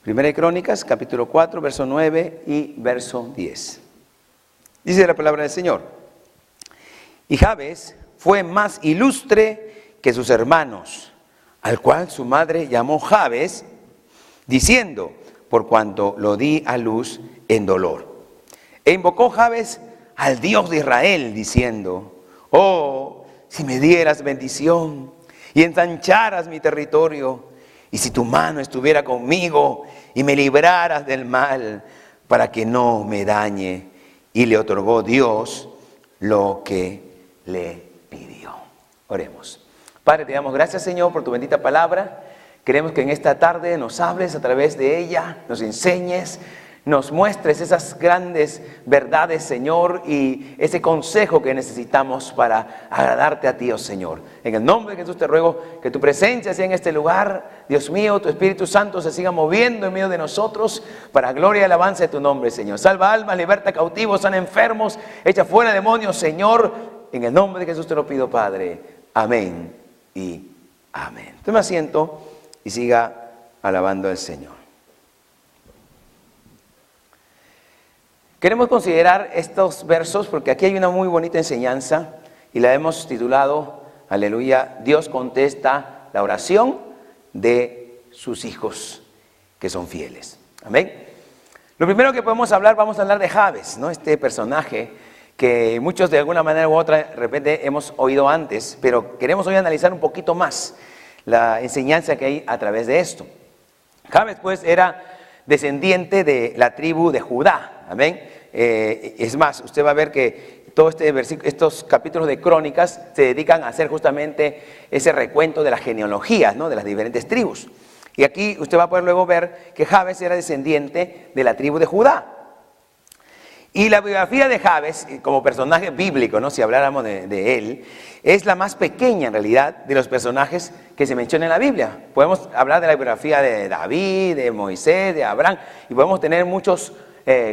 Primera de Crónicas, capítulo 4, verso 9 y verso 10. Dice la palabra del Señor: y Jabes fue más ilustre que sus hermanos, al cual su madre llamó Jabes, diciendo, por cuanto lo di a luz en dolor. E invocó Jabes al Dios de Israel, diciendo, oh, si me dieras bendición y ensancharas mi territorio, y si tu mano estuviera conmigo y me libraras del mal, para que no me dañe. Y le otorgó Dios lo que le pidió. Oremos. Padre, te damos gracias, Señor, por tu bendita palabra. Queremos que en esta tarde nos hables a través de ella, nos enseñes, nos muestres esas grandes verdades, Señor, y ese consejo que necesitamos para agradarte a ti, oh Señor. En el nombre de Jesús te ruego que tu presencia sea en este lugar. Dios mío, tu Espíritu Santo se siga moviendo en medio de nosotros para gloria y alabanza de tu nombre, Señor. Salva almas, liberta cautivos, sana enfermos, echa fuera demonios, Señor. En el nombre de Jesús te lo pido, Padre. Amén y amén. Tome asiento y siga alabando al Señor. Queremos considerar estos versos porque aquí hay una muy bonita enseñanza y la hemos titulado, aleluya, Dios contesta la oración de sus hijos que son fieles. Amén. Lo primero que podemos hablar, vamos a hablar de Jabes, ¿no? Este personaje que muchos de alguna manera u otra de repente hemos oído antes, pero queremos hoy analizar un poquito más la enseñanza que hay a través de esto. Jabes pues era descendiente de la tribu de Judá. Amén. Es más, usted va a ver que todo estos capítulos de Crónicas se dedican a hacer justamente ese recuento de las genealogías, ¿no? De las diferentes tribus. Y aquí usted va a poder luego ver que Jabes era descendiente de la tribu de Judá. Y la biografía de Jabes, como personaje bíblico, ¿no? Si habláramos de él, es la más pequeña en realidad de los personajes que se mencionan en la Biblia. Podemos hablar de la biografía de David, de Moisés, de Abraham, y podemos tener muchos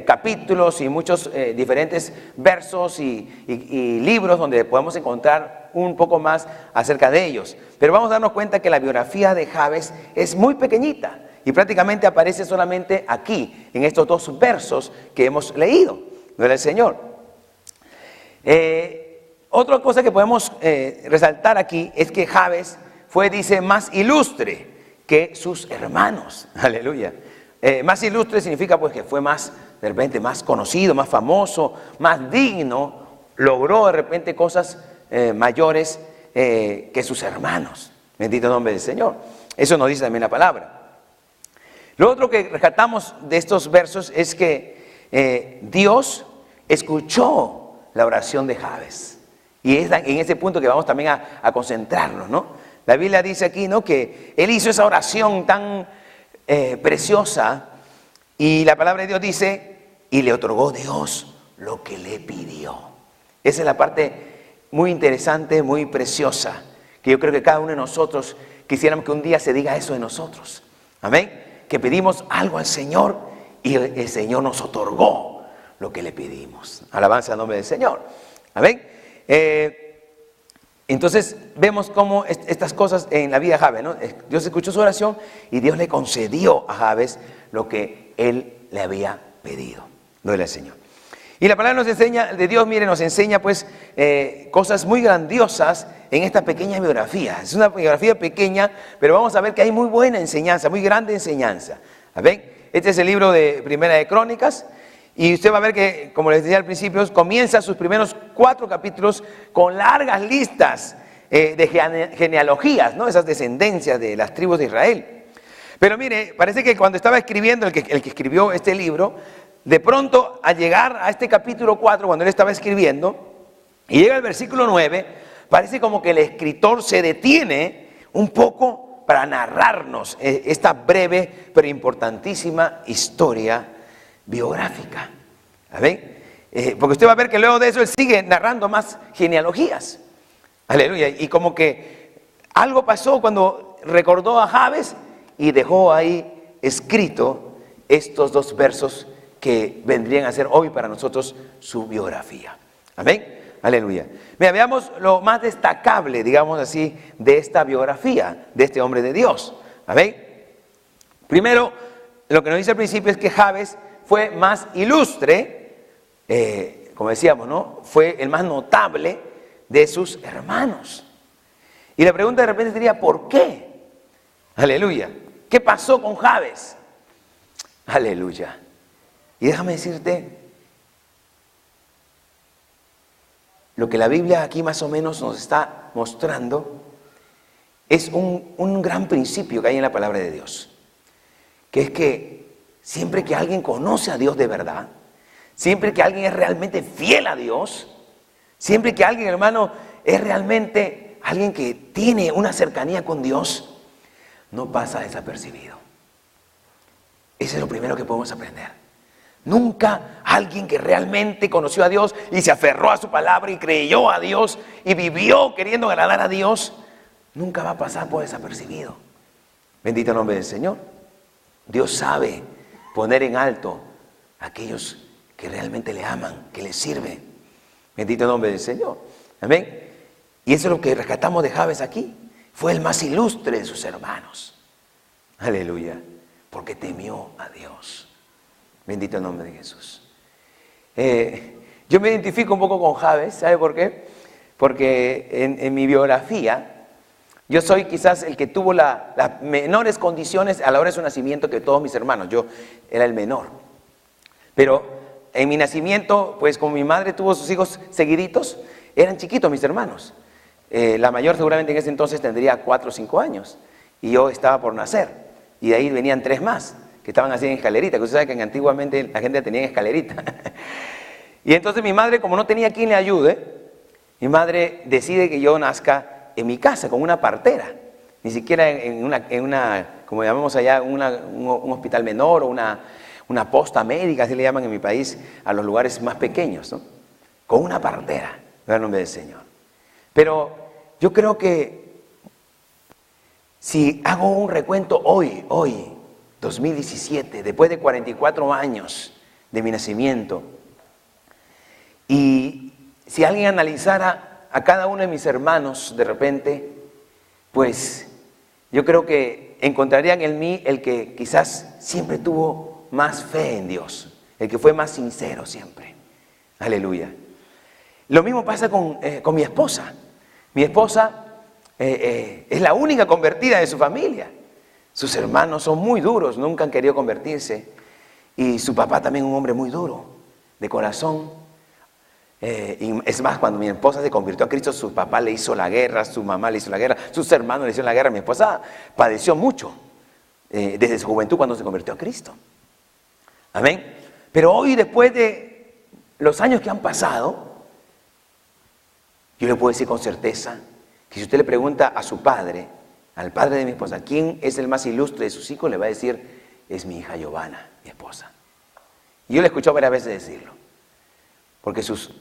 capítulos y muchos diferentes versos y libros donde podemos encontrar un poco más acerca de ellos. Pero vamos a darnos cuenta que la biografía de Jabes es muy pequeñita y prácticamente aparece solamente aquí, en estos dos versos que hemos leído, ¿no? El Señor. Otra cosa que podemos resaltar aquí es que Jabes fue, dice, más ilustre que sus hermanos. Aleluya. Más ilustre significa pues que fue más, de repente, más conocido, más famoso, más digno, logró de repente cosas mayores que sus hermanos. Bendito nombre del Señor. Eso nos dice también la palabra. Lo otro que rescatamos de estos versos es que Dios escuchó la oración de Jabes. Y es en ese punto que vamos también a concentrarnos, ¿no? La Biblia dice aquí, ¿no?, que Él hizo esa oración tan preciosa, y la palabra de Dios dice, y le otorgó Dios lo que le pidió. Esa es la parte muy interesante, muy preciosa, que yo creo que cada uno de nosotros quisiéramos que un día se diga eso de nosotros. Amén. Que pedimos algo al Señor y el Señor nos otorgó lo que le pedimos. Alabanza al nombre del Señor. Amén. Entonces vemos cómo estas cosas en la vida de Jabes, ¿no? Dios escuchó su oración y Dios le concedió a Jabes lo que él le había pedido. Gloria al Señor. Y la palabra nos enseña, de Dios, mire, nos enseña pues cosas muy grandiosas en esta pequeña biografía. Es una biografía pequeña, pero vamos a ver que hay muy buena enseñanza, muy grande enseñanza. ¿Ven? Este es el libro de Primera de Crónicas. Y usted va a ver que, como les decía al principio, comienza sus primeros 4 capítulos con largas listas de genealogías, ¿no? Esas descendencias de las tribus de Israel. Pero mire, parece que cuando estaba escribiendo, el que escribió este libro, de pronto al llegar a este capítulo 4, cuando él estaba escribiendo, y llega al versículo 9, parece como que el escritor se detiene un poco para narrarnos esta breve pero importantísima historia biográfica. ¿Ven? Porque usted va a ver que luego de eso él sigue narrando más genealogías. Aleluya. Y como que algo pasó cuando recordó a Jabes y dejó ahí escrito estos 2 versos que vendrían a ser hoy para nosotros su biografía. Amén. Aleluya. Mira, veamos lo más destacable, digamos así, de esta biografía de este hombre de Dios. Amén. Primero, lo que nos dice al principio es que Jabes fue más ilustre, como decíamos, ¿no? Fue el más notable de sus hermanos. Y la pregunta de repente sería, ¿por qué? Aleluya. ¿Qué pasó con Jabes? Aleluya. Y déjame decirte, lo que la Biblia aquí más o menos nos está mostrando es un gran principio que hay en la palabra de Dios. Que es que siempre que alguien conoce a Dios de verdad, siempre que alguien es realmente fiel a Dios, siempre que alguien, hermano, es realmente alguien que tiene una cercanía con Dios, no pasa desapercibido. Eso es lo primero que podemos aprender. Nunca alguien que realmente conoció a Dios y se aferró a su palabra y creyó a Dios y vivió queriendo agradar a Dios, nunca va a pasar por desapercibido. Bendito el nombre del Señor. Dios sabe poner en alto a aquellos que realmente le aman, que le sirven. Bendito el nombre del Señor. Amén. Y eso es lo que rescatamos de Jabes aquí. Fue el más ilustre de sus hermanos. Aleluya. Porque temió a Dios. Bendito el nombre de Jesús. Yo me identifico un poco con Jabes. ¿Sabe por qué? Porque en mi biografía, yo soy quizás el que tuvo las menores condiciones a la hora de su nacimiento que todos mis hermanos. Yo era el menor. Pero en mi nacimiento, pues como mi madre tuvo sus hijos seguiditos, eran chiquitos mis hermanos. La mayor seguramente en ese entonces tendría 4 o 5 años. Y yo estaba por nacer. Y de ahí venían 3 más, que estaban así en escalerita. Que usted sabe que antiguamente la gente tenía en escalerita. Y entonces mi madre, como no tenía quien le ayude, mi madre decide que yo nazca en mi casa, con una partera, ni siquiera en una como llamamos allá, un hospital menor o una posta médica, así le llaman en mi país, a los lugares más pequeños, ¿no? Con una partera, en el nombre del Señor. Pero yo creo que si hago un recuento hoy, 2017, después de 44 años de mi nacimiento, y si alguien analizara a cada uno de mis hermanos de repente, pues yo creo que encontrarían en mí el que quizás siempre tuvo más fe en Dios, el que fue más sincero siempre. Aleluya. Lo mismo pasa con mi esposa. Mi esposa es la única convertida de su familia. Sus hermanos son muy duros, nunca han querido convertirse. Y su papá también un hombre muy duro, de corazón. Y es más, cuando mi esposa se convirtió a Cristo, su papá le hizo la guerra, su mamá le hizo la guerra, sus hermanos le hicieron la guerra. Mi esposa padeció mucho desde su juventud cuando se convirtió a Cristo. Amén. Pero hoy, después de los años que han pasado, yo le puedo decir con certeza que si usted le pregunta a su padre, al padre de mi esposa, ¿quién es el más ilustre de sus hijos? Le va a decir, es mi hija Giovanna, mi esposa. Y yo le he escuchado varias veces decirlo.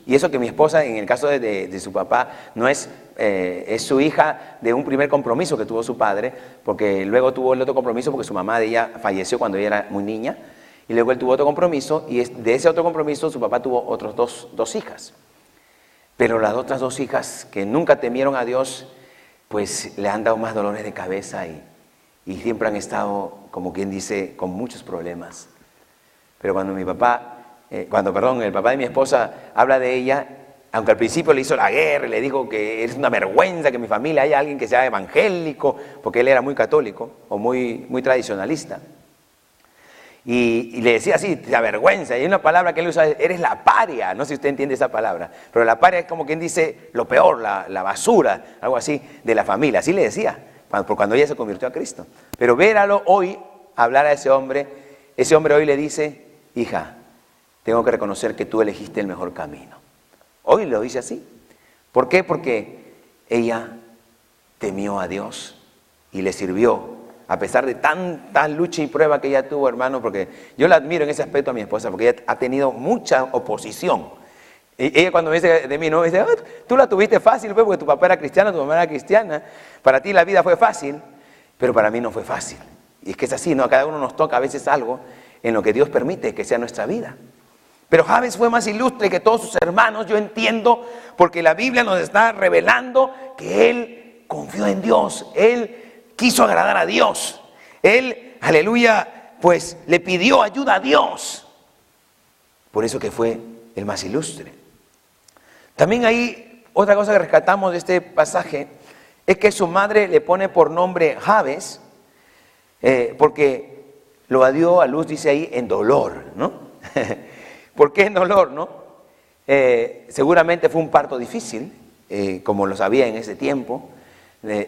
Y eso que mi esposa, en el caso de su papá, no es su hija de un primer compromiso que tuvo su padre, porque luego tuvo el otro compromiso porque su mamá de ella falleció cuando ella era muy niña, y luego él tuvo otro compromiso, y de ese otro compromiso su papá tuvo otros dos hijas. Pero las otras 2 hijas que nunca temieron a Dios, pues le han dado más dolores de cabeza y siempre han estado, como quien dice, con muchos problemas. Pero cuando el papá de mi esposa habla de ella, aunque al principio le hizo la guerra, le dijo que es una vergüenza que en mi familia haya alguien que sea evangélico, porque él era muy católico o muy tradicionalista. Y le decía así, la vergüenza, y hay una palabra que él usa, eres la paria, no sé si usted entiende esa palabra, pero la paria es como quien dice lo peor, la basura, algo así, de la familia, así le decía, cuando ella se convirtió a Cristo. Pero véralo hoy, hablar a ese hombre hoy le dice, hija, tengo que reconocer que tú elegiste el mejor camino. Hoy lo dice así. ¿Por qué? Porque ella temió a Dios y le sirvió. A pesar de tanta lucha y prueba que ella tuvo, hermano, porque yo la admiro en ese aspecto a mi esposa, porque ella ha tenido mucha oposición. Y ella cuando me dice de mí, no, me dice, tú la tuviste fácil, porque tu papá era cristiano, tu mamá era cristiana, para ti la vida fue fácil, pero para mí no fue fácil. Y es que es así, ¿no? A cada uno nos toca a veces algo en lo que Dios permite que sea nuestra vida. Pero Jabes fue más ilustre que todos sus hermanos, yo entiendo, porque la Biblia nos está revelando que él confió en Dios, él quiso agradar a Dios. Él, aleluya, pues le pidió ayuda a Dios. Por eso que fue el más ilustre. También hay otra cosa que rescatamos de este pasaje, es que su madre le pone por nombre Jabes, porque lo dio a luz, dice ahí, en dolor, ¿no? ¿Por qué en dolor, no? Seguramente fue un parto difícil, como lo sabía en ese tiempo.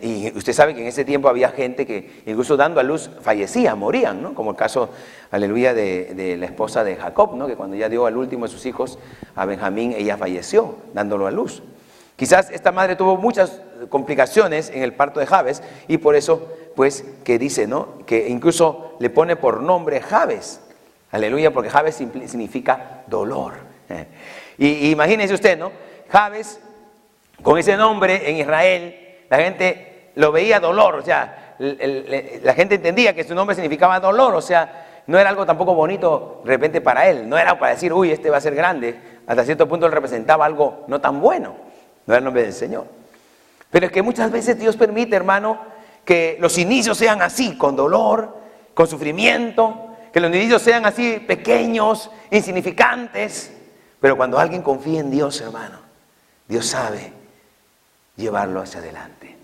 Y usted sabe que en ese tiempo había gente que incluso dando a luz fallecía, morían, ¿no? Como el caso, aleluya, de la esposa de Jacob, ¿no? Que cuando ya dio al último de sus hijos, a Benjamín, ella falleció dándolo a luz. Quizás esta madre tuvo muchas complicaciones en el parto de Jabes y por eso, pues, que dice, ¿no? Que incluso le pone por nombre Jabes, aleluya, porque Jabes significa dolor. Y imagínese usted, ¿no? Jabes, con ese nombre en Israel, la gente lo veía dolor, o sea, la gente entendía que su nombre significaba dolor, o sea, no era algo tampoco bonito de repente para él, no era para decir, uy, este va a ser grande, hasta cierto punto él representaba algo no tan bueno, no era el nombre del Señor. Pero es que muchas veces Dios permite, hermano, que los inicios sean así, con dolor, con sufrimiento, que los inicios sean así pequeños, insignificantes, pero cuando alguien confía en Dios, hermano, Dios sabe llevarlo hacia adelante.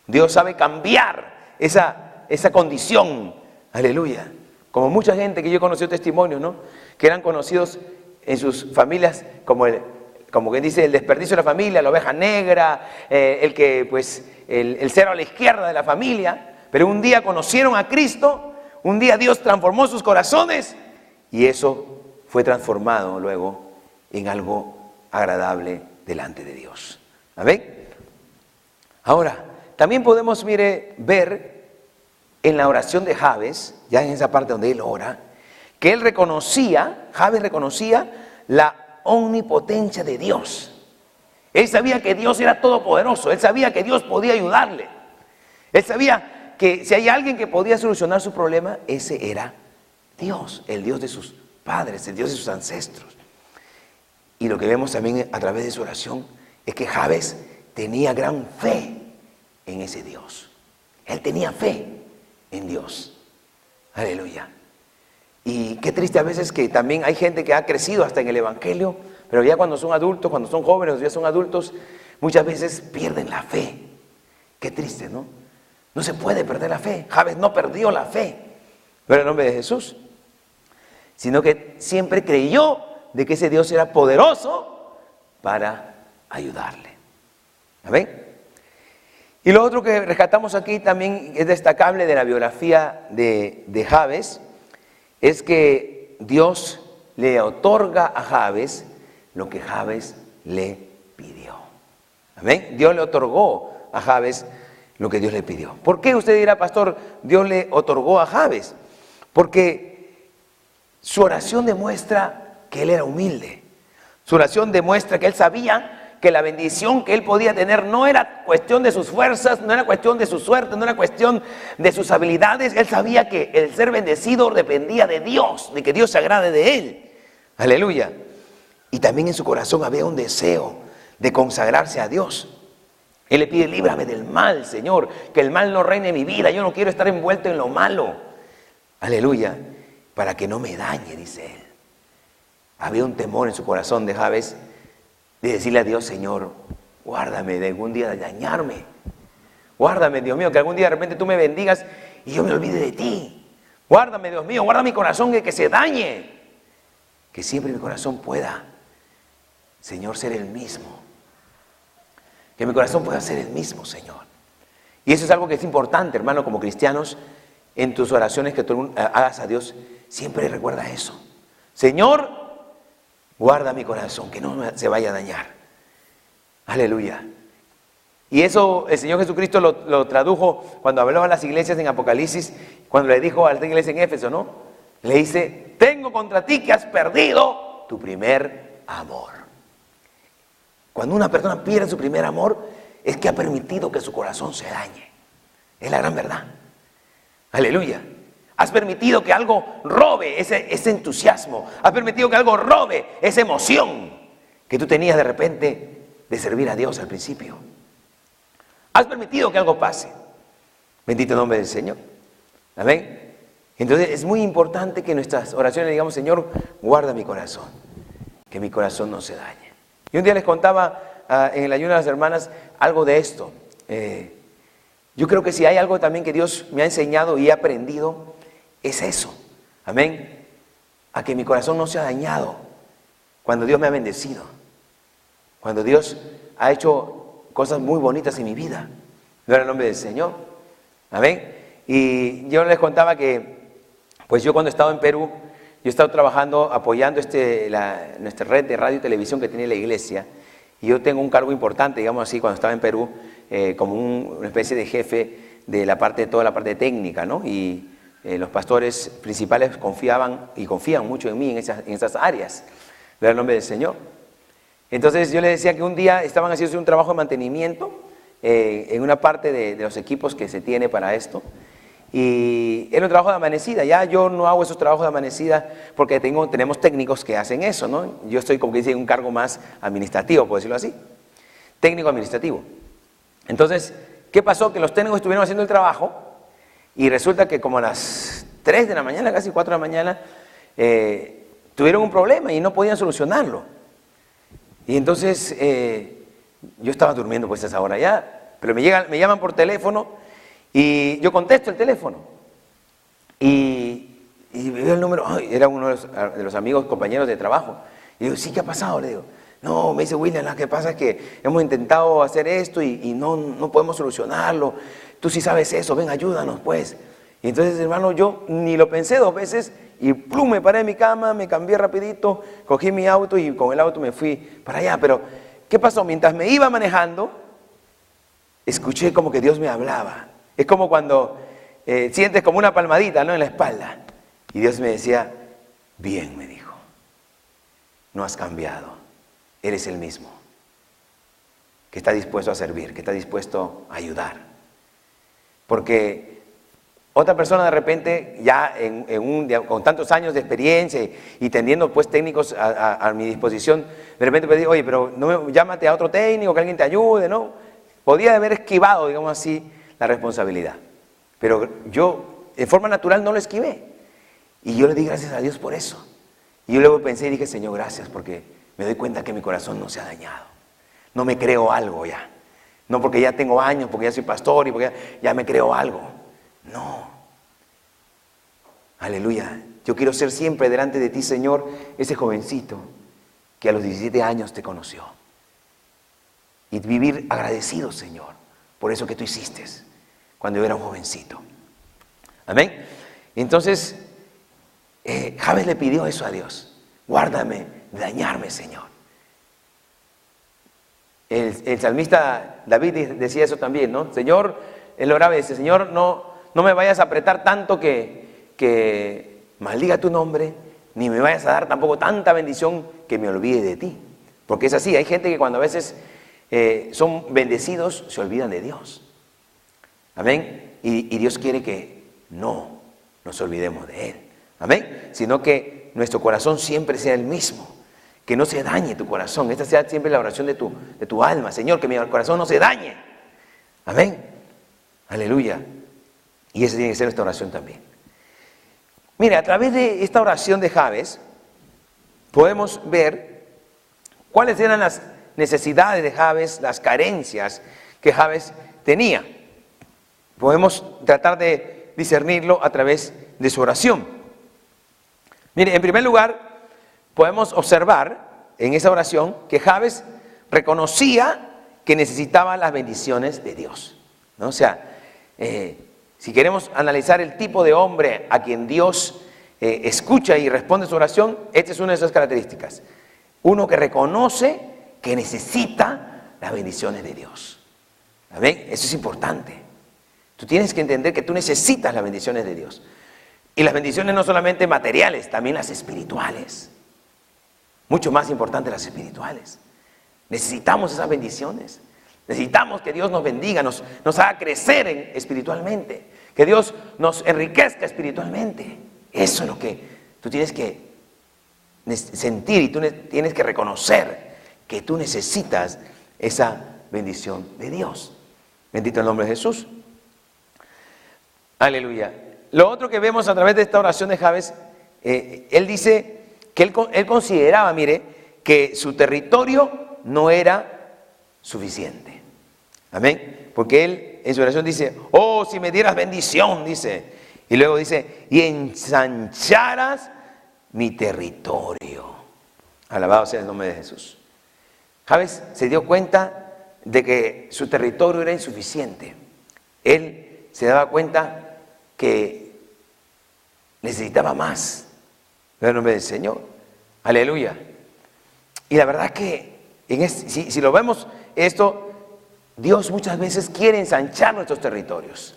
Dios sabe cambiar esa condición. Aleluya. Como mucha gente que yo he conocido testimonios, ¿no? Que eran conocidos en sus familias como quien dice, el desperdicio de la familia, la oveja negra, el cero a la izquierda de la familia. Pero un día conocieron a Cristo, un día Dios transformó sus corazones y eso fue transformado luego en algo agradable delante de Dios. ¿Amén? Ahora, también podemos, ver en la oración de Jabes, ya en esa parte donde él ora, que Jabes reconocía la omnipotencia de Dios. Él sabía que Dios era todopoderoso, él sabía que Dios podía ayudarle. Él sabía que si hay alguien que podía solucionar su problema, ese era Dios, el Dios de sus padres, el Dios de sus ancestros. Y lo que vemos también a través de su oración es que Jabes tenía gran fe en ese Dios. Él tenía fe en Dios. Aleluya. Y qué triste a veces que también hay gente que ha crecido hasta en el Evangelio, pero ya cuando son adultos, cuando son jóvenes, ya son adultos, muchas veces pierden la fe. Qué triste, ¿no? No se puede perder la fe. Jabes no perdió la fe, no en el nombre de Jesús, sino que siempre creyó de que ese Dios era poderoso para ayudarle. ¿Amén? Y lo otro que rescatamos aquí también es destacable de la biografía de Jabes, es que Dios le otorga a Jabes lo que Jabes le pidió. ¿Amén? Dios le otorgó a Jabes lo que Dios le pidió. ¿Por qué usted dirá, pastor, Dios le otorgó a Jabes? Porque su oración demuestra que él era humilde. Su oración demuestra que él sabía que la bendición que él podía tener no era cuestión de sus fuerzas, no era cuestión de su suerte, no era cuestión de sus habilidades. Él sabía que el ser bendecido dependía de Dios, de que Dios se agrade de él. Aleluya. Y también en su corazón había un deseo de consagrarse a Dios. Él le pide, líbrame del mal, Señor, que el mal no reine en mi vida. Yo no quiero estar envuelto en lo malo. Aleluya. Para que no me dañe, dice él. Había un temor en su corazón de Jabes de decirle a Dios, Señor, guárdame de algún día de dañarme. Guárdame, Dios mío, que algún día de repente tú me bendigas y yo me olvide de ti. Guárdame, Dios mío, guarda mi corazón que se dañe. Que siempre mi corazón pueda, Señor, ser el mismo. Que mi corazón pueda ser el mismo, Señor. Y eso es algo que es importante, hermano, como cristianos, en tus oraciones que tú hagas a Dios, siempre recuerda eso. Señor, guarda mi corazón, que no se vaya a dañar. Aleluya. Y eso el Señor Jesucristo lo tradujo cuando habló a las iglesias en Apocalipsis, cuando le dijo a la iglesia en Éfeso, ¿no? Le dice, tengo contra ti que has perdido tu primer amor. Cuando una persona pierde su primer amor, es que ha permitido que su corazón se dañe. Es la gran verdad. Aleluya. Has permitido que algo robe ese entusiasmo. Has permitido que algo robe esa emoción que tú tenías de repente de servir a Dios al principio. Has permitido que algo pase. Bendito el nombre del Señor. Amén. Entonces es muy importante que en nuestras oraciones digamos, Señor, guarda mi corazón, que mi corazón no se dañe. Y un día les contaba en el ayuno de las hermanas algo de esto. Yo creo que si hay algo también que Dios me ha enseñado y he aprendido, es eso. Amén. A que mi corazón no sea dañado cuando Dios me ha bendecido. Cuando Dios ha hecho cosas muy bonitas en mi vida. Gloria al nombre del Señor. Amén. Y yo les contaba que, pues yo cuando estaba en Perú, yo he estado trabajando, apoyando nuestra red de radio y televisión que tiene la iglesia. Y yo tengo un cargo importante, digamos así, cuando estaba en Perú, como una especie de jefe de toda la parte técnica, ¿no? Y los pastores principales confiaban y confían mucho en mí en esas áreas. Gloria al nombre del Señor. Entonces yo les decía que un día estaban haciendo un trabajo de mantenimiento en una parte de los equipos que se tiene para esto. Y era un trabajo de amanecida. Ya yo no hago esos trabajos de amanecida porque tenemos técnicos que hacen eso, ¿no? Yo estoy, como que dice, en un cargo más administrativo, por decirlo así. Técnico administrativo. Entonces, ¿qué pasó? Que los técnicos estuvieron haciendo el trabajo y resulta que como a las 3 de la mañana, casi 4 de la mañana, tuvieron un problema y no podían solucionarlo. Y entonces, yo estaba durmiendo pues a esa hora ya, pero me llaman por teléfono. Y yo contesto el teléfono y me veo el número, era uno de los amigos, compañeros de trabajo. Y digo, sí, ¿qué ha pasado? Le digo, no, me dice William, lo que pasa es que hemos intentado hacer esto y no podemos solucionarlo. Tú sí sabes eso, ven, ayúdanos pues. Y entonces, hermano, yo ni lo pensé 2 veces y plum, me paré de mi cama, me cambié rapidito, cogí mi auto y con el auto me fui para allá. Pero, ¿qué pasó? Mientras me iba manejando, escuché como que Dios me hablaba. Es como cuando sientes como una palmadita, ¿no?, en la espalda. Y Dios me decía, bien, me dijo, no has cambiado, eres el mismo, que está dispuesto a servir, que está dispuesto a ayudar. Porque otra persona de repente, ya con tantos años de experiencia y teniendo pues técnicos a mi disposición, de repente me digo, oye, pero llámate a otro técnico, que alguien te ayude, ¿no? Podía haber esquivado, digamos así, la responsabilidad. Pero yo, en forma natural, no lo esquivé. Y yo le di gracias a Dios por eso. Y yo luego pensé y dije, Señor, gracias, porque me doy cuenta que mi corazón no se ha dañado. No me creo algo ya. No porque ya tengo años, porque ya soy pastor y porque ya me creo algo. No. Aleluya. Yo quiero ser siempre delante de ti, Señor, ese jovencito que a los 17 años te conoció. Y vivir agradecido, Señor, por eso que tú hiciste cuando yo era un jovencito. Amén. Entonces, Jabes le pidió eso a Dios. Guárdame de dañarme, Señor. El salmista David decía eso también, ¿no? Señor, él oraba y dice, Señor, no me vayas a apretar tanto que maldiga tu nombre, ni me vayas a dar tampoco tanta bendición que me olvide de ti. Porque es así, hay gente que cuando a veces son bendecidos se olvidan de Dios. Amén. Y Dios quiere que no nos olvidemos de Él. Amén. Sino que nuestro corazón siempre sea el mismo. Que no se dañe tu corazón. Esta sea siempre la oración de tu alma. Señor, que mi corazón no se dañe. Amén. Aleluya. Y esa tiene que ser nuestra oración también. Mire, a través de esta oración de Jabes, podemos ver cuáles eran las necesidades de Jabes, las carencias que Jabes tenía. Podemos tratar de discernirlo a través de su oración. Mire, en primer lugar, podemos observar en esa oración que Jabes reconocía que necesitaba las bendiciones de Dios, ¿no? O sea, si queremos analizar el tipo de hombre a quien Dios escucha y responde su oración, esta es una de esas características. Uno que reconoce que necesita las bendiciones de Dios. ¿Amén? Eso es importante. Tú tienes que entender que tú necesitas las bendiciones de Dios. Y las bendiciones no solamente materiales, también las espirituales. Mucho más importantes las espirituales. Necesitamos esas bendiciones. Necesitamos que Dios nos bendiga, nos haga crecer espiritualmente. Que Dios nos enriquezca espiritualmente. Eso es lo que tú tienes que sentir y tú tienes que reconocer que tú necesitas esa bendición de Dios. Bendito el nombre de Jesús. Aleluya. lo otro que vemos a través de esta oración de Jabes, él dice que él consideraba, mire, que su territorio no era suficiente. Amén. Porque él en su oración dice, oh, si me dieras bendición, dice. Y luego dice, y ensancharas mi territorio. Alabado sea el nombre de Jesús. Jabes se dio cuenta de que su territorio era insuficiente. Él se daba cuenta que necesitaba más. En el nombre del Señor. Aleluya. Y la verdad que si lo vemos esto, Dios muchas veces quiere ensanchar nuestros territorios.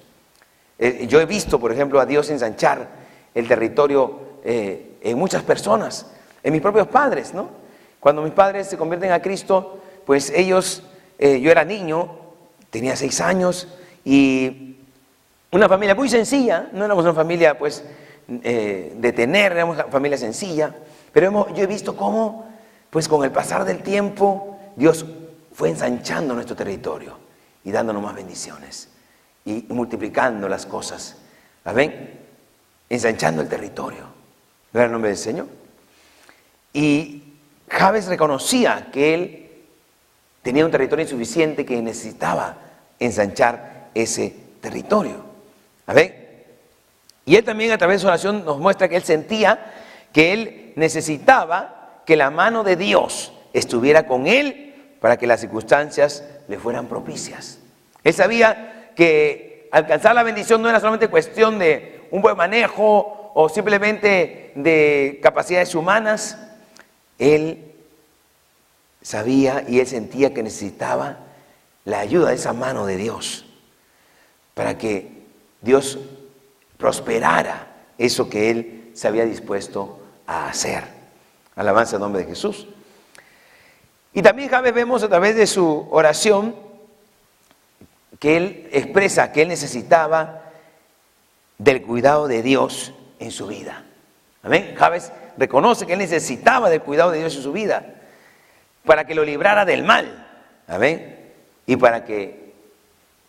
Yo he visto, por ejemplo, a Dios ensanchar el territorio en muchas personas, en mis propios padres, ¿no? Cuando mis padres se convierten a Cristo, pues ellos, yo era niño, tenía 6 años, y una familia muy sencilla, no éramos una familia pues de tener, éramos una familia sencilla, pero yo he visto cómo, pues con el pasar del tiempo, Dios fue ensanchando nuestro territorio y dándonos más bendiciones y multiplicando las cosas. ¿Ven? Ensanchando el territorio. ¿No era el nombre del Señor? Y Jabes reconocía que él tenía un territorio insuficiente, que necesitaba ensanchar ese territorio. ¿Ven? Y él también a través de su oración nos muestra que él sentía que él necesitaba que la mano de Dios estuviera con él para que las circunstancias le fueran propicias. Él sabía que alcanzar la bendición no era solamente cuestión de un buen manejo o simplemente de capacidades humanas. Él sabía y él sentía que necesitaba la ayuda de esa mano de Dios para que Dios prosperara eso que él se había dispuesto a hacer. Alabanza al nombre de Jesús. Y también Jabes vemos a través de su oración que él expresa que él necesitaba del cuidado de Dios en su vida. Amén. Jabes reconoce que él necesitaba del cuidado de Dios en su vida para que lo librara del mal. Amén. Y para que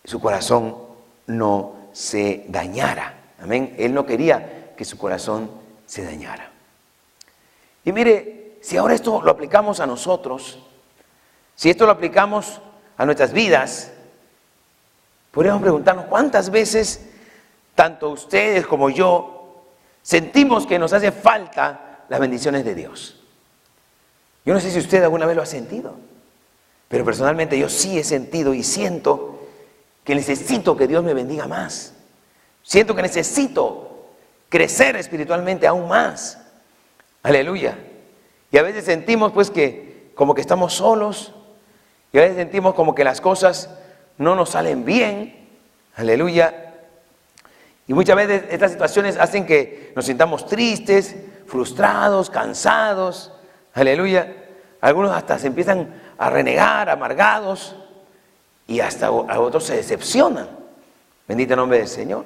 su corazón no se dañara. Amén. Él no quería que su corazón se dañara. Y mire, si ahora esto lo aplicamos a nosotros, si esto lo aplicamos a nuestras vidas, podríamos preguntarnos cuántas veces, tanto ustedes como yo, sentimos que nos hace falta las bendiciones de Dios. Yo no sé si usted alguna vez lo ha sentido, pero personalmente yo sí he sentido y siento que necesito que Dios me bendiga más. Siento que necesito crecer espiritualmente aún más. Aleluya. Y a veces sentimos pues que como que estamos solos, y a veces sentimos como que las cosas no nos salen bien. Aleluya. Y muchas veces estas situaciones hacen que nos sintamos tristes, frustrados, cansados. Aleluya. Algunos hasta se empiezan a renegar, amargados, y hasta a otros se decepcionan. Bendito el nombre del Señor.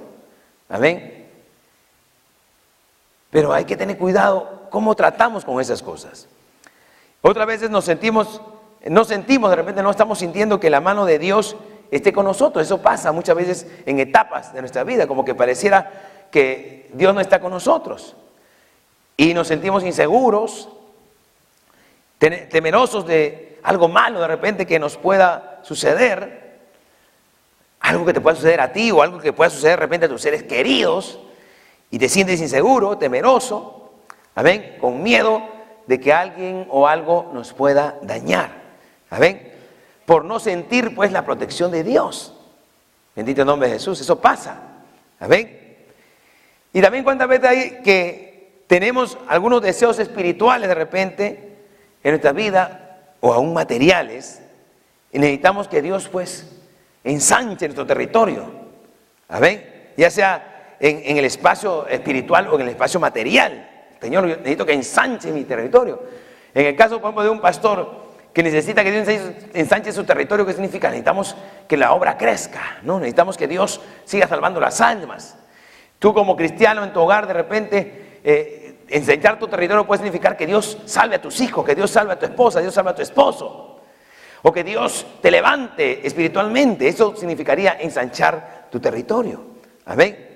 Amén. Pero hay que tener cuidado cómo tratamos con esas cosas. Otras veces no sentimos de repente, no estamos sintiendo que la mano de Dios esté con nosotros. Eso pasa muchas veces en etapas de nuestra vida, como que pareciera que Dios no está con nosotros. Y nos sentimos inseguros, temerosos de algo malo de repente que nos pueda suceder, algo que te pueda suceder a ti o algo que pueda suceder de repente a tus seres queridos, y te sientes inseguro, temeroso, amén, con miedo de que alguien o algo nos pueda dañar, amén, por no sentir pues la protección de Dios. Bendito el nombre de Jesús. Eso pasa, amén. Y también cuántas veces hay que tenemos algunos deseos espirituales de repente en nuestra vida, o aún materiales, y necesitamos que Dios pues ensanche nuestro territorio, amén, ya sea en el espacio espiritual o en el espacio material. Señor, yo necesito que ensanche mi territorio. En el caso, por ejemplo, de un pastor que necesita que Dios ensanche su territorio, ¿qué significa? Necesitamos que la obra crezca, ¿no? Necesitamos que Dios siga salvando las almas. Tú como cristiano en tu hogar, de repente, ensanchar tu territorio puede significar que Dios salve a tus hijos, que Dios salve a tu esposa, Dios salve a tu esposo, o que Dios te levante espiritualmente. Eso significaría ensanchar tu territorio. Amén.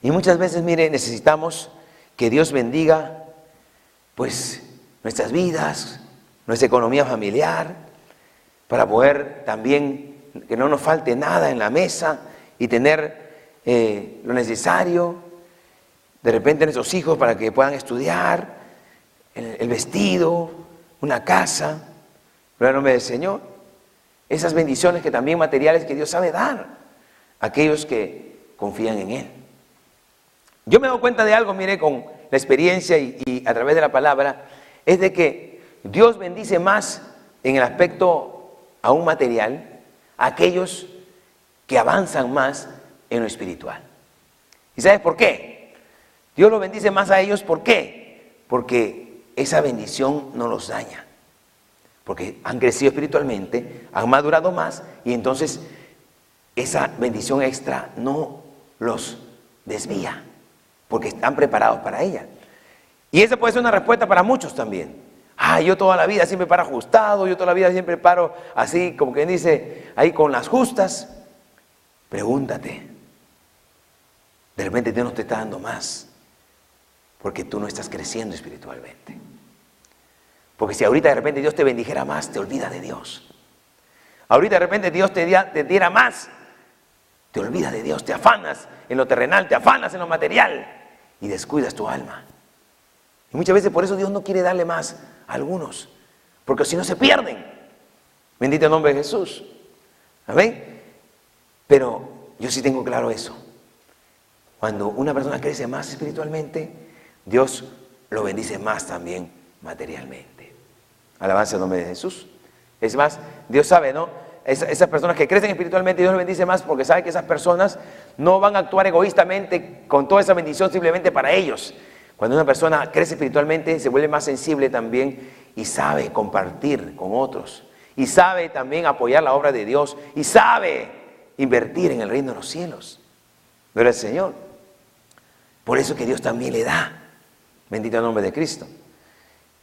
Y muchas veces, mire, necesitamos que Dios bendiga, pues, nuestras vidas, nuestra economía familiar, para poder también que no nos falte nada en la mesa y tener lo necesario. De repente nuestros hijos para que puedan estudiar, el vestido, una casa, pero en el nombre del Señor. Esas bendiciones que también materiales que Dios sabe dar a aquellos que confían en Él. Yo me doy cuenta de algo, mire, con la experiencia y a través de la palabra, es de que Dios bendice más en el aspecto aún material a aquellos que avanzan más en lo espiritual. ¿Y sabes por qué? Dios los bendice más a ellos, ¿por qué? Porque esa bendición no los daña. Porque han crecido espiritualmente, han madurado más y entonces esa bendición extra no los desvía, porque están preparados para ella. Y esa puede ser una respuesta para muchos también. Yo toda la vida siempre paro ajustado, yo toda la vida siempre paro así, como quien dice, ahí con las justas. Pregúntate, de repente Dios no te está dando más, porque tú no estás creciendo espiritualmente. Porque si ahorita de repente Dios te bendijera más, te olvidas de Dios. Ahorita de repente Dios te diera más, te olvidas de Dios, te afanas en lo terrenal, te afanas en lo material y descuidas tu alma. Y muchas veces por eso Dios no quiere darle más a algunos, porque si no se pierden. Bendito el nombre de Jesús. Amén. Pero yo sí tengo claro eso. Cuando una persona crece más espiritualmente, Dios lo bendice más también materialmente. Alabanza al nombre de Jesús. Es más, Dios sabe, ¿no? Esas personas que crecen espiritualmente, Dios los bendice más porque sabe que esas personas no van a actuar egoístamente con toda esa bendición simplemente para ellos. Cuando una persona crece espiritualmente, se vuelve más sensible también y sabe compartir con otros. Y sabe también apoyar la obra de Dios. Y sabe invertir en el reino de los cielos. Gloria al Señor. Por eso que Dios también le da. Bendito el nombre de Cristo.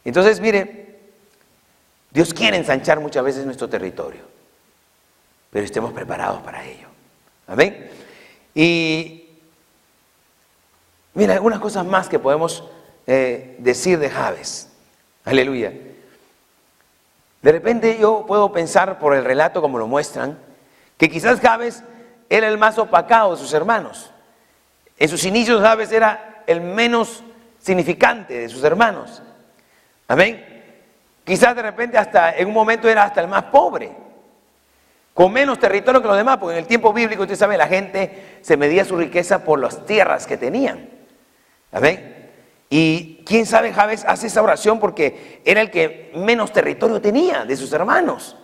Entonces, mire, Dios quiere ensanchar muchas veces nuestro territorio, pero estemos preparados para ello. Amén. Y mira, algunas cosas más que podemos decir de Jabes. Aleluya. De repente yo puedo pensar por el relato como lo muestran, que quizás Jabes era el más opacado de sus hermanos. En sus inicios Jabes era el menos significante de sus hermanos. Amén. Quizás de repente hasta en un momento era hasta el más pobre, con menos territorio que los demás, porque en el tiempo bíblico, usted sabe, la gente se medía su riqueza por las tierras que tenían. ¿Amén? Y quién sabe, Jabes hace esa oración porque era el que menos territorio tenía de sus hermanos.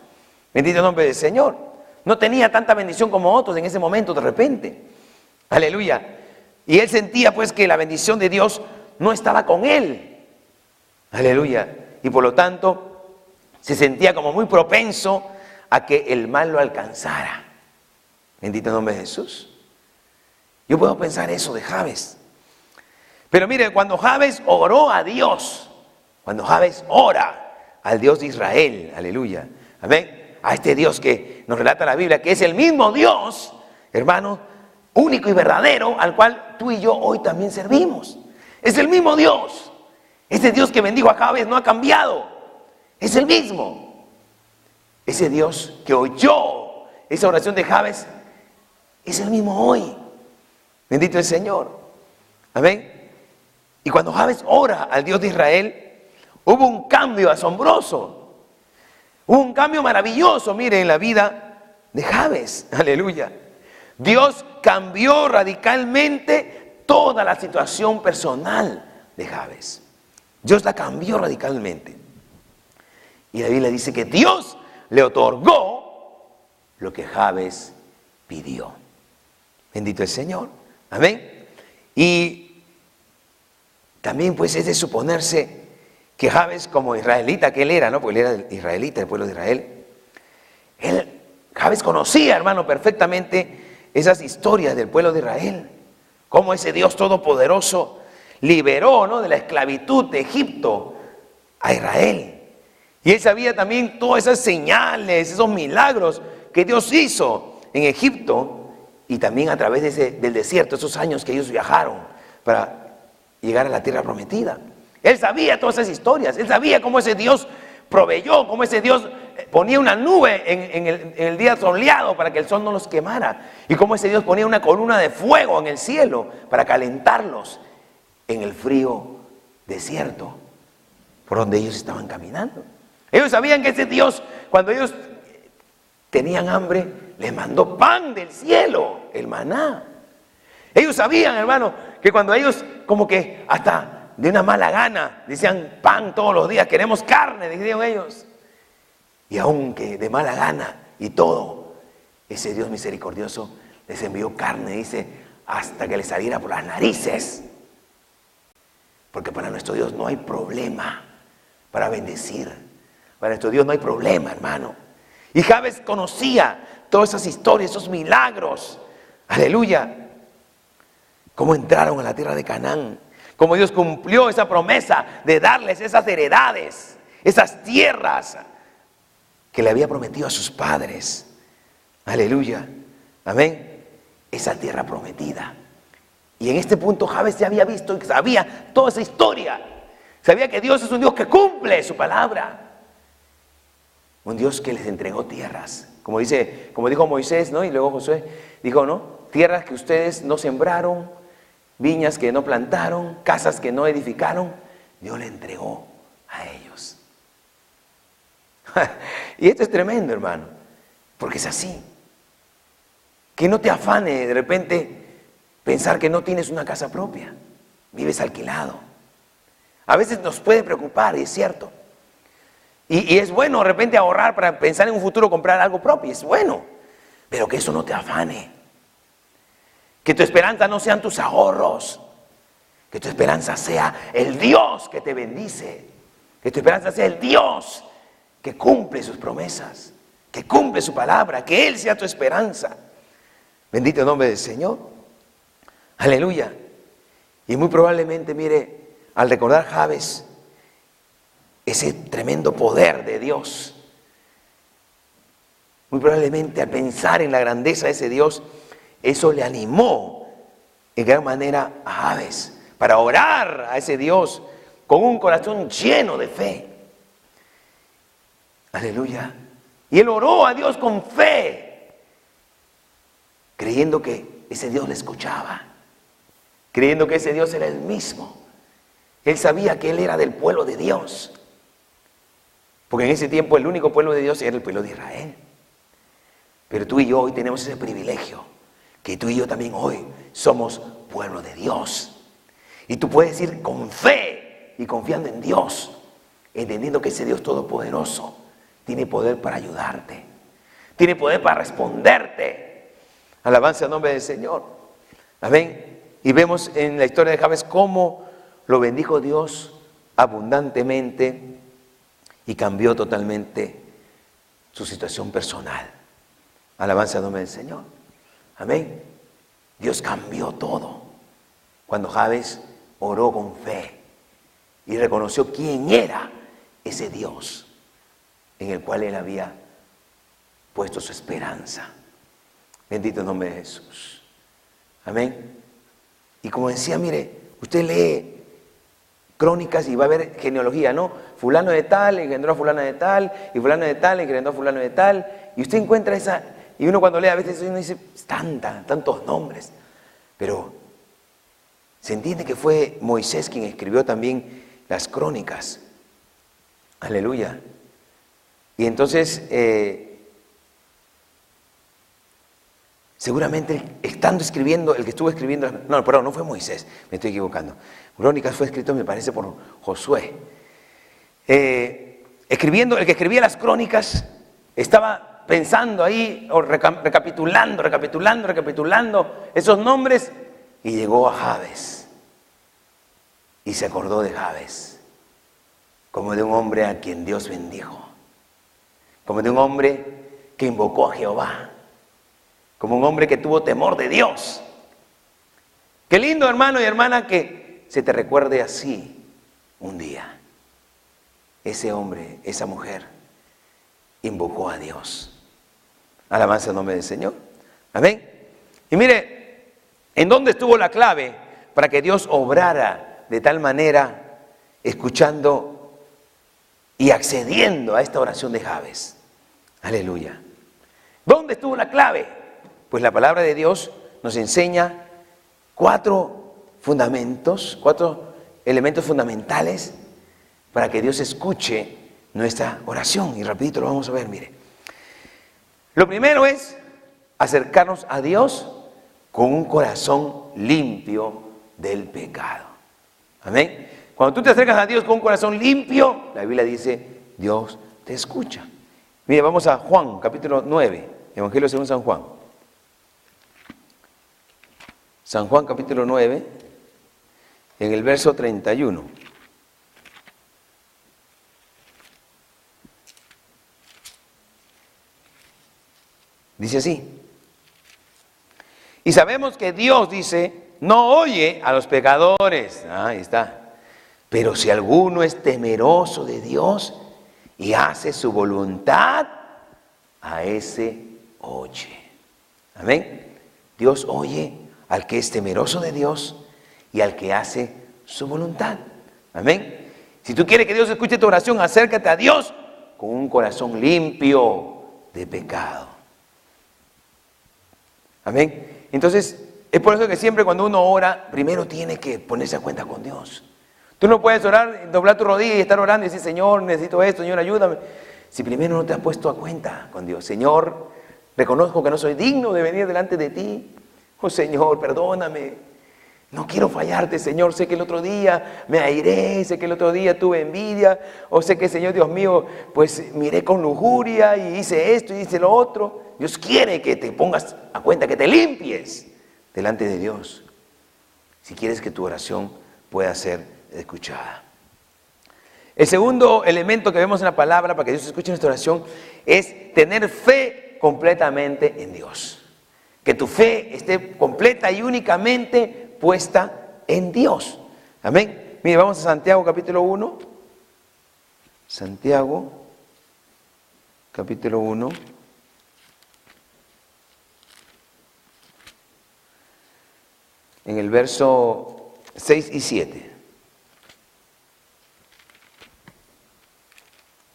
Bendito el nombre del Señor. No tenía tanta bendición como otros en ese momento de repente. Aleluya. Y él sentía pues que la bendición de Dios no estaba con él. Aleluya. Y por lo tanto se sentía como muy propenso a que el mal lo alcanzara. Bendito el nombre de Jesús. Yo puedo pensar eso de Jabes. Pero mire, cuando Jabes oró a Dios, cuando Jabes ora al Dios de Israel, aleluya, amén, a este Dios que nos relata la Biblia, que es el mismo Dios, hermano, único y verdadero, al cual tú y yo hoy también servimos. Es el mismo Dios. Ese Dios que bendijo a Jabes no ha cambiado. Es el mismo. Ese Dios que oyó esa oración de Jabes es el mismo hoy. Bendito el Señor. Amén. Y cuando Jabes ora al Dios de Israel, hubo un cambio asombroso. Hubo un cambio maravilloso, mire, en la vida de Jabes. Aleluya. Dios cambió radicalmente toda la situación personal de Jabes. Dios la cambió radicalmente. Y la Biblia dice que Dios le otorgó lo que Jabes pidió. Bendito el Señor. Amén. Y también pues es de suponerse que Jabes, como israelita que él era, ¿no? Porque él era israelita, del pueblo de Israel. Jabes conocía, hermano, perfectamente esas historias del pueblo de Israel. Cómo ese Dios todopoderoso liberó, ¿no?, de la esclavitud de Egipto a Israel. Y él sabía también todas esas señales, esos milagros que Dios hizo en Egipto y también a través del desierto, esos años que ellos viajaron para llegar a la tierra prometida. Él sabía todas esas historias, él sabía cómo ese Dios proveyó, cómo ese Dios ponía una nube en el día soleado para que el sol no los quemara, y cómo ese Dios ponía una columna de fuego en el cielo para calentarlos en el frío desierto por donde ellos estaban caminando. Ellos sabían que ese Dios, cuando ellos tenían hambre, les mandó pan del cielo, el maná. Ellos sabían, hermano, que cuando ellos como que hasta de una mala gana decían pan todos los días, queremos carne, dijeron ellos. Y aunque de mala gana y todo, ese Dios misericordioso les envió carne, dice, hasta que les saliera por las narices. Porque para nuestro Dios no hay problema para bendecir. Para nuestro Dios no hay problema, hermano. Y Jabes conocía todas esas historias, esos milagros. Aleluya. Cómo entraron a la tierra de Canaán. Cómo Dios cumplió esa promesa de darles esas heredades, esas tierras que le había prometido a sus padres. Aleluya. Amén. Esa tierra prometida. Y en este punto Jabes ya había visto y sabía toda esa historia. Sabía que Dios es un Dios que cumple su palabra. Un Dios que les entregó tierras. Como dijo Moisés, ¿no? Y luego Josué dijo, ¿no? Tierras que ustedes no sembraron, viñas que no plantaron, casas que no edificaron, Dios le entregó a ellos. Y esto es tremendo, hermano, porque es así. Que no te afane de repente pensar que no tienes una casa propia, vives alquilado. A veces nos puede preocupar, y es cierto. Y es bueno de repente ahorrar para pensar en un futuro comprar algo propio, es bueno. Pero que eso no te afane. Que tu esperanza no sean tus ahorros. Que tu esperanza sea el Dios que te bendice. Que tu esperanza sea el Dios que cumple sus promesas, que cumple su palabra, que Él sea tu esperanza. Bendito el nombre del Señor. Aleluya. Y muy probablemente, mire, al recordar Jabes, ese tremendo poder de Dios, muy probablemente al pensar en la grandeza de ese Dios, eso le animó en gran manera a Jabes para orar a ese Dios con un corazón lleno de fe. Aleluya. Y él oró a Dios con fe, creyendo que ese Dios le escuchaba, creyendo que ese Dios era el mismo. Él sabía que él era del pueblo de Dios, porque en ese tiempo el único pueblo de Dios era el pueblo de Israel. Pero tú y yo hoy tenemos ese privilegio, que tú y yo también hoy somos pueblo de Dios. Y tú puedes ir con fe y confiando en Dios, entendiendo que ese Dios todopoderoso tiene poder para ayudarte, tiene poder para responderte. Alabanza al nombre del Señor. Amén. Y vemos en la historia de Jabes cómo lo bendijo Dios abundantemente y cambió totalmente su situación personal. Alabanza al nombre del Señor. Amén. Dios cambió todo cuando Jabes oró con fe y reconoció quién era ese Dios en el cual él había puesto su esperanza. Bendito el nombre de Jesús. Amén. Y como decía, mire, usted lee Crónicas y va a ver genealogía, ¿no? Fulano de tal engendró a fulano de tal, y fulano de tal engendró a fulano de tal, y usted encuentra esa, y uno cuando lee a veces uno dice, tantos nombres, pero se entiende que fue Moisés quien escribió también las Crónicas. Aleluya. Y entonces, seguramente estando escribiendo, el que estuvo escribiendo, no, perdón, no fue Moisés, me estoy equivocando. Crónicas fue escrito, me parece, por Josué. El que escribía las Crónicas estaba pensando ahí, o recapitulando esos nombres, y llegó a Jabes. Y se acordó de Jabes, como de un hombre a quien Dios bendijo, como de un hombre que invocó a Jehová, como un hombre que tuvo temor de Dios. Qué lindo, hermano y hermana, que se te recuerde así un día. Ese hombre, esa mujer, invocó a Dios. Alabanza al nombre del Señor. Amén. Y mire, ¿en dónde estuvo la clave para que Dios obrara de tal manera, escuchando y accediendo a esta oración de Jabes? Aleluya. ¿Dónde estuvo la clave? Pues la palabra de Dios nos enseña 4 fundamentos, 4 elementos fundamentales para que Dios escuche nuestra oración. Y rapidito lo vamos a ver, mire. Lo primero es acercarnos a Dios con un corazón limpio del pecado. Amén. Cuando tú te acercas a Dios con un corazón limpio, la Biblia dice, Dios te escucha. Mire, vamos a Juan, capítulo 9, Evangelio según San Juan. San Juan, capítulo 9, en el verso 31. Dice así. Y sabemos que Dios, dice, no oye a los pecadores. Ahí está. Pero si alguno es temeroso de Dios y hace su voluntad, a ese oye. Amén. Dios oye al que es temeroso de Dios y al que hace su voluntad. Amén. Si tú quieres que Dios escuche tu oración, acércate a Dios con un corazón limpio de pecado. Amén. Entonces, es por eso que siempre cuando uno ora, primero tiene que ponerse a cuenta con Dios. Tú no puedes orar, doblar tu rodilla y estar orando y decir, Señor, necesito esto, Señor, ayúdame. Si primero no te has puesto a cuenta con Dios. Señor, reconozco que no soy digno de venir delante de ti. Oh Señor, perdóname. No quiero fallarte, Señor. Sé que el otro día me airé, sé que el otro día tuve envidia, o sé que, Señor Dios mío, pues miré con lujuria y hice esto y hice lo otro. Dios quiere que te pongas a cuenta, que te limpies delante de Dios, si quieres que tu oración pueda ser escuchada. El segundo elemento que vemos en la palabra para que Dios escuche nuestra oración es tener fe completamente en Dios. Que tu fe esté completa y únicamente puesta en Dios. Amén. Mire, vamos a Santiago capítulo 1. Santiago capítulo 1. En el verso 6 y 7.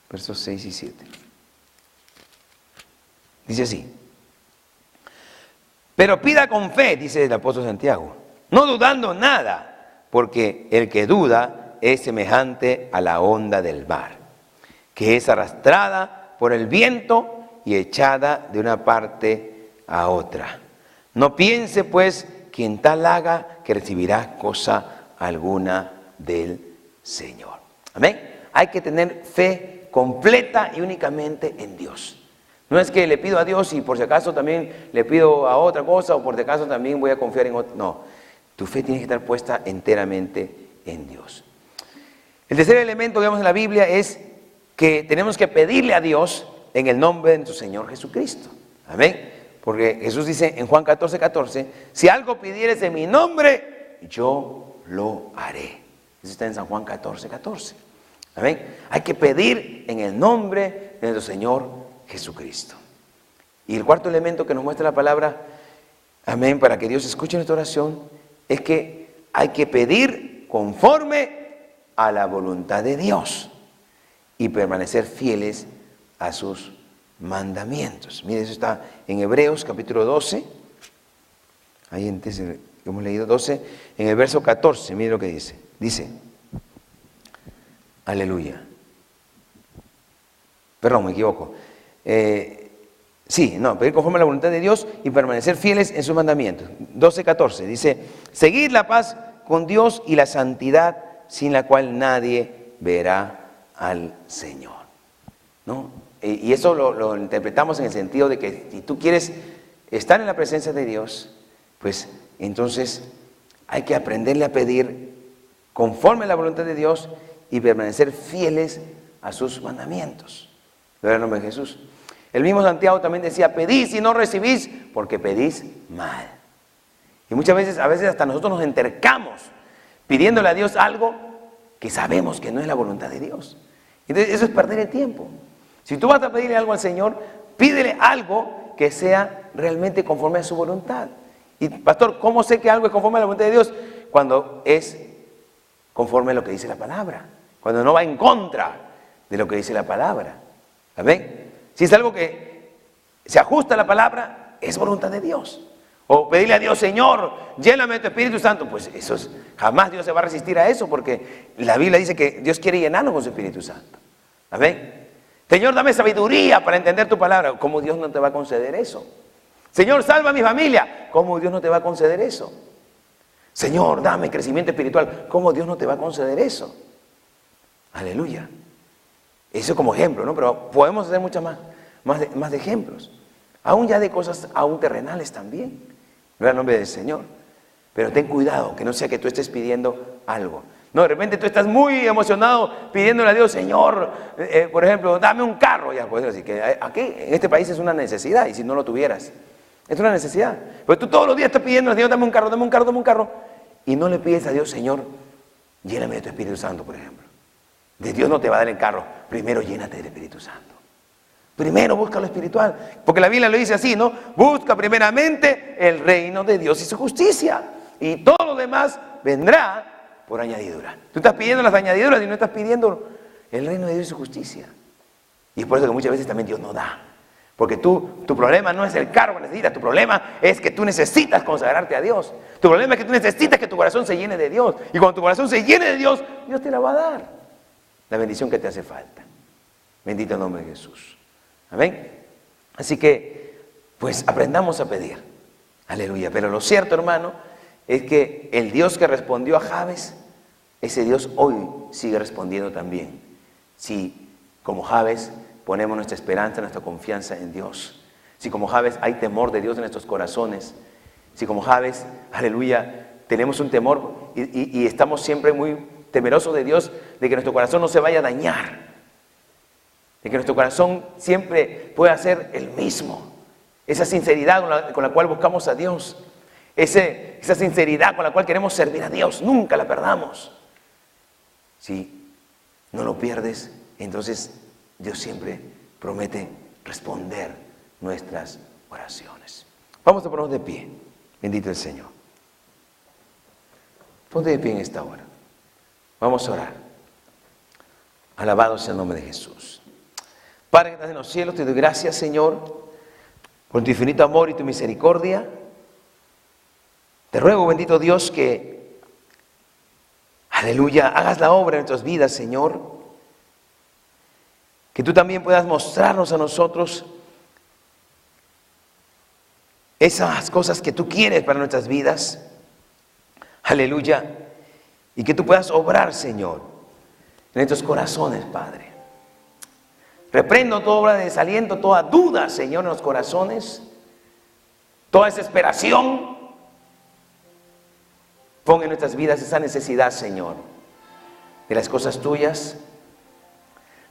Versos 6 y 7. Dice así. Pero pida con fe, dice el apóstol Santiago, no dudando nada, porque el que duda es semejante a la onda del mar, que es arrastrada por el viento y echada de una parte a otra. No piense pues quien tal haga que recibirá cosa alguna del Señor. Amén. Hay que tener fe completa y únicamente en Dios. No es que le pido a Dios y por si acaso también le pido a otra cosa o por si acaso también voy a confiar en otro. No, tu fe tiene que estar puesta enteramente en Dios. El tercer elemento que vemos en la Biblia es que tenemos que pedirle a Dios en el nombre de nuestro Señor Jesucristo. Amén. Porque Jesús dice en Juan 14:14, si algo pidieres en mi nombre, yo lo haré. Eso está en San Juan 14:14. Amén. Hay que pedir en el nombre de nuestro Señor Jesucristo. Y el cuarto elemento que nos muestra la palabra, amén, para que Dios escuche nuestra oración, es que hay que pedir conforme a la voluntad de Dios y permanecer fieles a sus mandamientos. Mire, eso está en Hebreos capítulo 12. Ahí antes hemos leído 12, en el verso 14, mire lo que dice. Dice, aleluya. Perdón, me equivoco. Pedir conforme a la voluntad de Dios y permanecer fieles en sus mandamientos. 12:14 dice, seguid la paz con Dios y la santidad sin la cual nadie verá al Señor. ¿No? Y eso lo interpretamos en el sentido de que si tú quieres estar en la presencia de Dios, pues entonces hay que aprenderle a pedir conforme a la voluntad de Dios y permanecer fieles a sus mandamientos. Gloria al nombre de Jesús. El mismo Santiago también decía, pedís y no recibís porque pedís mal. Y muchas veces, a veces hasta nosotros nos entercamos pidiéndole a Dios algo que sabemos que no es la voluntad de Dios. Entonces eso es perder el tiempo. Si tú vas a pedirle algo al Señor, pídele algo que sea realmente conforme a su voluntad. Y pastor, ¿cómo sé que algo es conforme a la voluntad de Dios? Cuando es conforme a lo que dice la palabra. Cuando no va en contra de lo que dice la palabra. ¿Amén? Si es algo que se ajusta a la palabra, es voluntad de Dios. O pedirle a Dios, Señor, lléname de tu Espíritu Santo. Pues eso es, jamás Dios se va a resistir a eso, porque la Biblia dice que Dios quiere llenarnos con su Espíritu Santo. Amén. Señor, dame sabiduría para entender tu palabra. ¿Cómo Dios no te va a conceder eso? Señor, salva a mi familia. ¿Cómo Dios no te va a conceder eso? Señor, dame crecimiento espiritual. ¿Cómo Dios no te va a conceder eso? Aleluya. Eso como ejemplo, ¿no? Pero podemos hacer muchas más de ejemplos. Aún ya de cosas aún terrenales también. Gloria al nombre del Señor. Pero ten cuidado, que no sea que tú estés pidiendo algo. No, de repente tú estás muy emocionado pidiéndole a Dios, Señor, por ejemplo, dame un carro. Ya puedes decir que aquí, en este país es una necesidad, y si no lo tuvieras, es una necesidad. Pero tú todos los días estás pidiendo a Dios, dame un carro, dame un carro, dame un carro. Y no le pides a Dios, Señor, lléname de tu Espíritu Santo, por ejemplo. De Dios no te va a dar el carro, primero llénate del Espíritu Santo. Primero busca lo espiritual, porque la Biblia lo dice así, ¿no? Busca primeramente el reino de Dios y su justicia, y todo lo demás vendrá por añadidura. Tú estás pidiendo las añadiduras y no estás pidiendo el reino de Dios y su justicia. Y es por eso que muchas veces también Dios no da, porque tu problema no es el cargo que necesitas, tu problema es que tú necesitas consagrarte a Dios. Tu problema es que tú necesitas que tu corazón se llene de Dios, y cuando tu corazón se llene de Dios, Dios te la va a dar, la bendición que te hace falta. Bendito el nombre de Jesús. Amén. Así que, pues aprendamos a pedir. Aleluya. Pero lo cierto, hermano, es que el Dios que respondió a Jabes, ese Dios hoy sigue respondiendo también. Si como Jabes ponemos nuestra esperanza, nuestra confianza en Dios. Si como Jabes hay temor de Dios en nuestros corazones. Si como Jabes, aleluya, tenemos un temor y estamos siempre muy temerosos de Dios, de que nuestro corazón no se vaya a dañar. De que nuestro corazón siempre pueda ser el mismo. Esa sinceridad con la cual buscamos a Dios. Esa sinceridad con la cual queremos servir a Dios. Nunca la perdamos. Si no lo pierdes, entonces Dios siempre promete responder nuestras oraciones. Vamos a ponernos de pie. Bendito el Señor. Ponte de pie en esta hora. Vamos a orar. Alabado sea el nombre de Jesús. Padre que estás en los cielos, te doy gracias, Señor, por tu infinito amor y tu misericordia. Te ruego, bendito Dios, que, aleluya, hagas la obra en nuestras vidas, Señor. Que tú también puedas mostrarnos a nosotros esas cosas que tú quieres para nuestras vidas. Aleluya. Y que tú puedas obrar, Señor, en nuestros corazones, Padre. Reprendo toda obra de desaliento, toda duda, Señor, en los corazones, toda desesperación. Pon en nuestras vidas esa necesidad, Señor, de las cosas tuyas.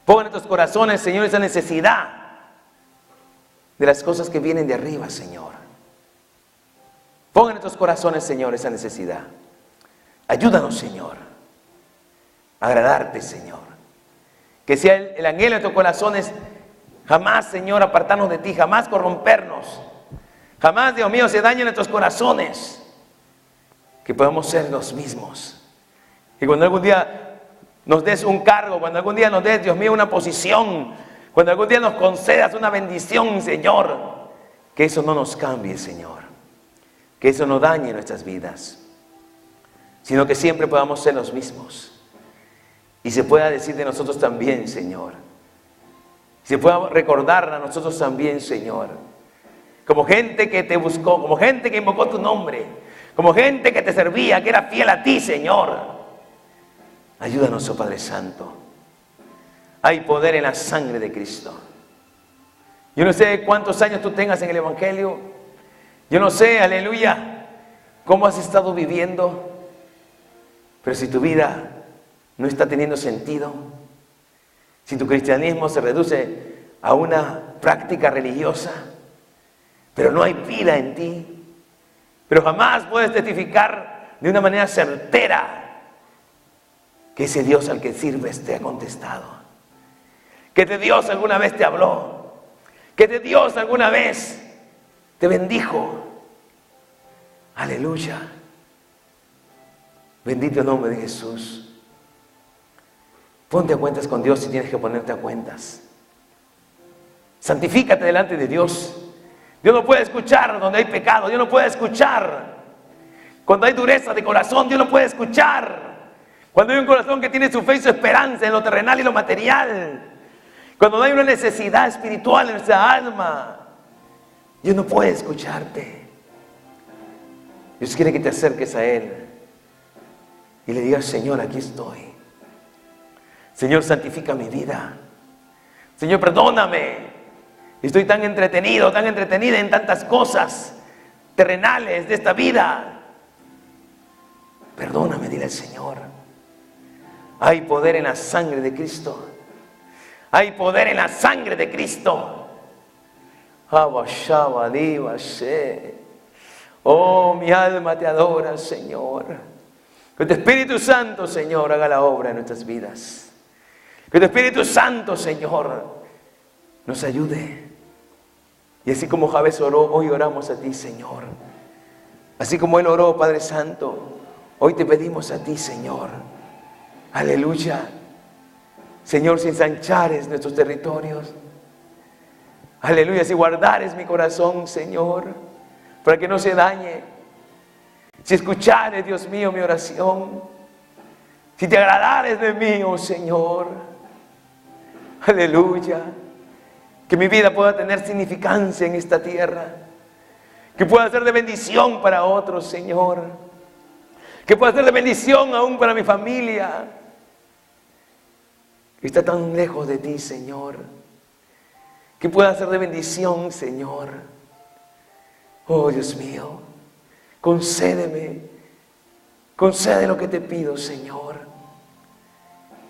Pon en nuestros corazones, Señor, esa necesidad de las cosas que vienen de arriba, Señor. Pon en nuestros corazones, Señor, esa necesidad. Ayúdanos, Señor, a agradarte, Señor. Que sea el anhelo de nuestros corazones jamás, Señor, apartarnos de ti, jamás corrompernos. Jamás, Dios mío, se dañen nuestros corazones. Que podamos ser los mismos. Y cuando algún día nos des un cargo, cuando algún día nos des, Dios mío, una posición, cuando algún día nos concedas una bendición, Señor, que eso no nos cambie, Señor. Que eso no dañe nuestras vidas, sino que siempre podamos ser los mismos. Y se pueda decir de nosotros también, Señor. Se pueda recordar a nosotros también, Señor. Como gente que te buscó, como gente que invocó tu nombre, como gente que te servía, que era fiel a ti, Señor. Ayúdanos, oh Padre Santo. Hay poder en la sangre de Cristo. Yo no sé cuántos años tú tengas en el Evangelio. Yo no sé, aleluya, cómo has estado viviendo. Pero si tu vida no está teniendo sentido, si tu cristianismo se reduce a una práctica religiosa, pero no hay vida en ti, pero jamás puedes testificar de una manera certera que ese Dios al que sirves te ha contestado, que ese Dios alguna vez te habló, que ese Dios alguna vez te bendijo. Aleluya. Bendito el nombre de Jesús. Ponte a cuentas con Dios si tienes que ponerte a cuentas. Santifícate delante de Dios. Dios no puede escuchar donde hay pecado. Dios no puede escuchar cuando hay dureza de corazón. Dios no puede escuchar cuando hay un corazón que tiene su fe y su esperanza en lo terrenal y lo material. Cuando no hay una necesidad espiritual en nuestra alma. Dios no puede escucharte. Dios quiere que te acerques a Él y le digas: Señor, aquí estoy. Señor, santifica mi vida. Señor, perdóname. Estoy tan entretenido, tan entretenida en tantas cosas terrenales de esta vida. Perdóname, dile al Señor. Hay poder en la sangre de Cristo. Hay poder en la sangre de Cristo. Oh, mi alma te adora, Señor. Que tu Espíritu Santo, Señor, haga la obra en nuestras vidas. Que tu Espíritu Santo, Señor, nos ayude. Y así como Jabez oró, hoy oramos a ti, Señor. Así como él oró, Padre Santo, hoy te pedimos a ti, Señor. Aleluya. Señor, si ensanchares nuestros territorios. Aleluya, si guardares mi corazón, Señor, para que no se dañe. Si escuchares, Dios mío, mi oración. Si te agradares de mí, oh Señor. Aleluya. Que mi vida pueda tener significancia en esta tierra. Que pueda ser de bendición para otros, Señor. Que pueda ser de bendición aún para mi familia. Que está tan lejos de ti, Señor. Que pueda ser de bendición, Señor. Oh, Dios mío. Concédeme. Concede lo que te pido, Señor.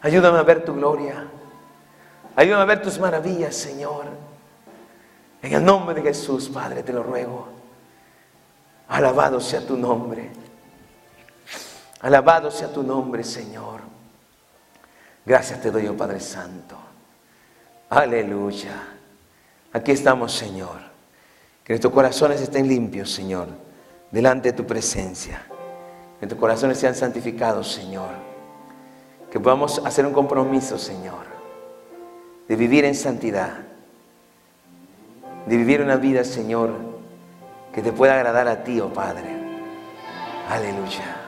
Ayúdame a ver tu gloria. Ayúdame a ver tus maravillas, Señor. En el nombre de Jesús, Padre, te lo ruego. Alabado sea tu nombre. Alabado sea tu nombre, Señor. Gracias te doy, oh Padre Santo. Aleluya. Aquí estamos, Señor. Que nuestros corazones estén limpios, Señor, delante de tu presencia. Que nuestros corazones sean santificados, Señor. Que podamos hacer un compromiso, Señor, de vivir en santidad, de vivir una vida, Señor, que te pueda agradar a ti, oh Padre. Aleluya.